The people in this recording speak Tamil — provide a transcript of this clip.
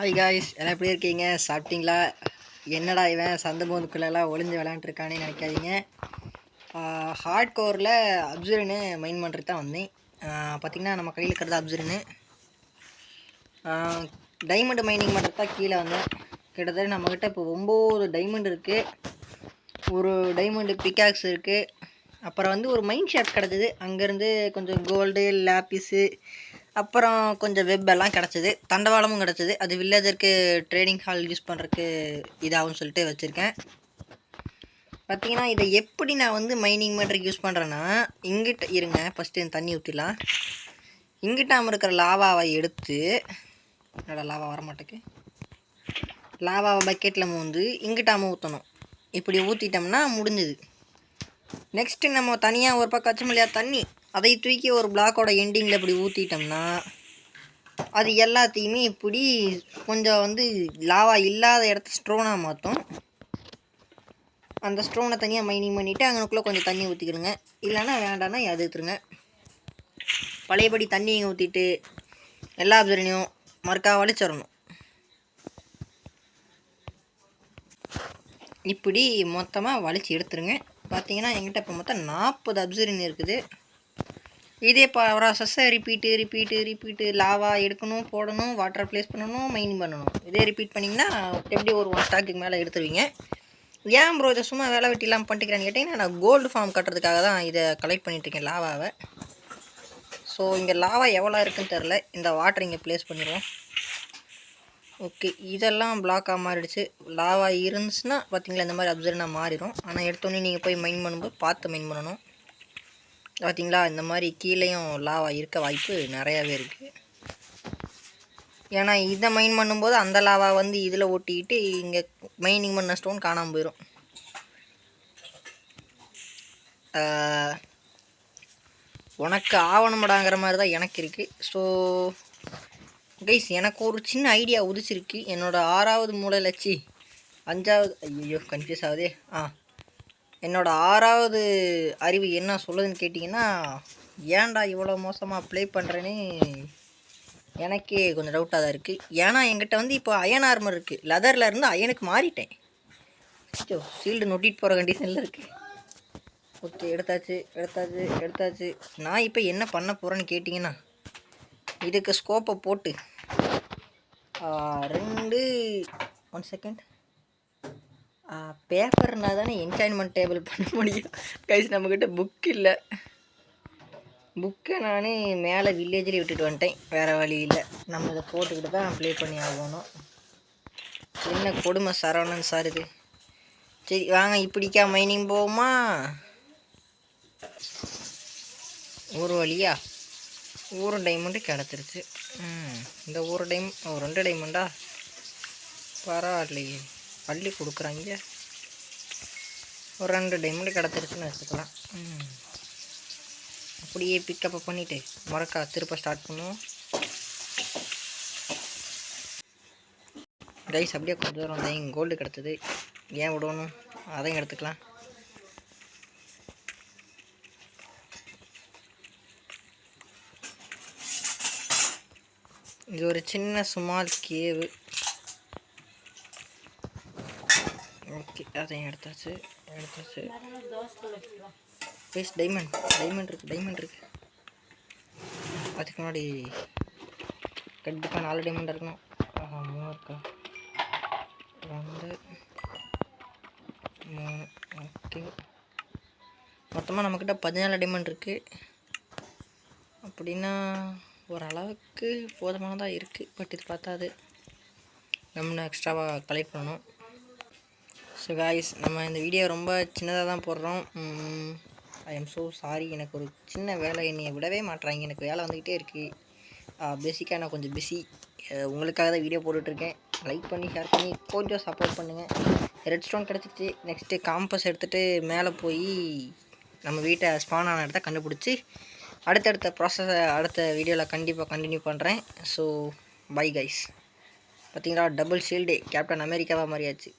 ஹாய் காய்ஸ், எல்லாம் எப்படி இருக்கீங்க? சாப்பிட்டீங்களா? என்னடா இவன் சந்த போந்துக்குள்ளெல்லாம் ஒளிஞ்சு விளையாண்டுருக்கானே நினைக்காதீங்க. ஹார்ட் கோரில் அப்சர்னு மைன் பண்ணுறது தான் வந்தேன். பார்த்திங்கன்னா நம்ம கையில் இருக்கிறது அப்சர்னு டைமண்ட் மைனிங் பண்ணுறது தான் கீழே வந்தேன். கிட்டத்தட்ட நம்மக்கிட்ட இப்போ 9 டைமண்ட் இருக்குது, ஒரு டைமண்டு பிக்காக்ஸ் இருக்குது, அப்புறம் ஒரு மைன் ஷாஃப்ட் கிடச்சிது. அங்கேருந்து கொஞ்சம் கோல்டு லேப்பிஸு, அப்புறம் கொஞ்சம் வெப் எல்லாம் கிடச்சிது. தண்டவாளமும் கிடச்சிது. அது வில்லேஜருக்கு ட்ரேடிங் ஹால் யூஸ் பண்ணுறதுக்கு இதாகும்னு சொல்லிட்டு வச்சுருக்கேன். பார்த்தீங்கன்னா இதை எப்படி நான் மைனிங் பண்ணுறதுக்கு யூஸ் பண்ணுறேன்னா, இங்கிட்ட இருங்க, ஃபஸ்ட்டு தண்ணி ஊற்றிடலாம். இங்கிட்டாமல் இருக்கிற லாவாவை எடுத்து, என்னோட லாவா வரமாட்டேக்கு, லாவாவை பக்கெட்டில் மூந்து இங்கிட்டாமல் ஊற்றணும். இப்படி ஊற்றிட்டோம்னா முடிஞ்சுது. நெக்ஸ்ட்டு நம்ம தனியாக ஒரு பக்கம் வச்சோம் இல்லையா தண்ணி, அதை தூக்கி ஒரு பிளாக்கோட எண்டிங்கில் இப்படி ஊற்றிட்டோம்னா அது எல்லாத்தையுமே இப்படி கொஞ்சம் லாவா இல்லாத இடத்த ஸ்ட்ரோனாக மாற்றும். அந்த ஸ்ட்ரோனை தனியாக மைனிங் பண்ணிவிட்டு அங்கனுக்குள்ளே கொஞ்சம் தண்ணி ஊற்றிக்கிடுங்க. இல்லைன்னா வேண்டான்னா அது எடுத்துருங்க. பழையபடி தண்ணியை ஊற்றிட்டு எல்லா அப்சர்னையும் மறுக்கா வலிச்சிடணும். இப்படி மொத்தமாக வலிச்சு எடுத்துருங்க. பார்த்தீங்கன்னா எங்கிட்ட இப்போ மொத்தம் 40 அப்சர்ன் இருக்குது. இதே ப்ராசஸை ரிப்பீட்டு லாவா எடுக்கணும், போடணும், வாட்டர் ப்ளேஸ் பண்ணணும், மைனிங் பண்ணணும். இதே ரிப்பீட் பண்ணிங்கன்னா எப்படி ஒரு 1 ஸ்டாக்குக்கு மேலே எடுத்துருவீங்க. ஏன் ப்ரோ இதை சும்மா வேலை வெட்டி இல்லாமல் பண்ணிக்கிறேன்னு கேட்டிங்கன்னா, நான் கோல்டு ஃபார்ம் கட்டுறதுக்காக தான் இதை கலெக்ட் பண்ணிட்டுருக்கேன் லாவாவை. ஸோ இங்கே லாவா எவ்வளோ இருக்குன்னு தெரில. இந்த வாட்டர் இங்கே ப்ளேஸ் பண்ணிடுவோம். ஓகே, இதெல்லாம் பிளாக்காக மாறிடுச்சு. லாவா இருந்துச்சுன்னா பார்த்தீங்களா இந்த மாதிரி அப்சர்னாக மாறிடும். ஆனால் எடுத்தோடனே நீங்கள் போய் மைன் பண்ணும்போது பார்த்து மைன் பண்ணணும். பார்த்தீங்களா இந்த மாதிரி கீழேயும் லாவா இருக்க வாய்ப்பு நிறையாவே இருக்குது. ஏன்னா இதை மைன் பண்ணும்போது அந்த லாவா இதில் ஒட்டிக்கிட்டு இங்கே மைனிங் பண்ண ஸ்டோன் காணாமல் போயிடும். உனக்கு ஆவணப்படாங்கிற மாதிரி தான் எனக்கு இருக்குது. ஸோ கைஸ், எனக்கு ஒரு சின்ன ஐடியா உதிச்சிருக்கு. என்னோடய 6வது மூலையில் வச்சு 5வது, ஐயோ கன்ஃபியூஸ் ஆகுதே. என்னோடய 6வது அறிவு என்ன சொல்லுதுன்னு கேட்டிங்கன்னா, ஏன்டா இவ்வளோ மோசமாக ப்ளே பண்ணுறேன்னு எனக்கே கொஞ்சம் டவுட்டாக தான் இருக்குது. ஏன்னா என்கிட்ட இப்போ அயன் ஆர்மர் இருக்குது. லெதரில் இருந்து அயனுக்கு மாறிட்டேன். ஷீல்டு நொட்டிட்டு போகிற கண்டிஷனில் இருக்குது. ஓகே, எடுத்தாச்சு. நான் இப்போ என்ன பண்ண போகிறேன்னு கேட்டிங்கன்னா, இதுக்கு ஸ்கோப்பை போட்டு 1 செகண்ட் பேப்பர்னால் தானே என்சாயின்மெண்ட் டேபிள் பண்ண முடியும். கைஸ் நம்மக்கிட்ட புக் இல்லை. புக்கை நான் மேலே வில்லேஜ்லேயே விட்டுட்டு வந்துட்டேன். வேறு வழி இல்லை, நம்ம இதை போட்டுக்கிட்டு தான் ப்ளே பண்ணி ஆகணும். என்ன கொடுமை சரவணன் சார் இது. சரி வாங்க, இப்படிக்கா மைனிங் போகுமா? ஒரு வழியா ஒரு டைமண்டு கிடச்சிருச்சு. இந்த ஒரு 2 டைமண்டா? பரவாயில்லையே, பள்ளி கொடுக்குறாங்க. ஒரு 2 டைமண்டு கிடச்சிருச்சுன்னு வச்சுக்கலாம். அப்படியே பிக்கப்பை பண்ணிவிட்டு மறக்கா திருப்ப ஸ்டார்ட் பண்ணுவோம். கைஸ் அப்படியே கொஞ்சம் தூரம் வந்தால் இங்கே கோல்டு கிடச்சிது. ஏன் விடணும், அதையும் எடுத்துக்கலாம். இது ஒரு சின்ன ஸ்மால் கேவு. ஓகே, அதையும் எடுத்தாச்சு. ப்ளீஸ் டைமண்ட் இருக்குது. அதுக்கு முன்னாடி கண்டிப்பாக 4 டைமண்ட் இருக்கணும். 3 இருக்கா? 2 3. ஓகே, மொத்தமாக நம்மக்கிட்ட 14 டைமண்ட் இருக்குது. அப்படின்னா ஓரளவுக்கு போதுமானதாக இருக்குது. பட் இது பார்த்தாது, நம்ம எக்ஸ்ட்ராவாக கலெக்ட் பண்ணணும். ஸோ காய்ஸ், நம்ம இந்த வீடியோ ரொம்ப சின்னதாக தான் போடுறோம். I am so sorry. எனக்கு ஒரு சின்ன வேலை, என்னை விடவே மாட்டுறாங்க. எனக்கு வேலை வந்துக்கிட்டே இருக்குது. பேசிக்காக நான் கொஞ்சம் பிஸி. உங்களுக்காக தான் வீடியோ போட்டுட்ருக்கேன். லைக் பண்ணி ஷேர் பண்ணி கொஞ்சம் சப்போர்ட் பண்ணுங்கள். ரெட் ஸ்டோன் கிடச்சிச்சு. நெக்ஸ்ட்டு காம்பஸ் எடுத்துகிட்டு மேலே போய் நம்ம வீட்டை ஸ்பான் ஆன இடத்த கண்டுபிடிச்சி அடுத்தடுத்த ப்ராசஸை அடுத்த வீடியோவில் கண்டிப்பாக கண்டினியூ பண்ணுறேன். So bye guys. பார்த்தீங்களா, டபுள் ஷீல்டு கேப்டன் அமெரிக்காவாக மாறியாச்சு.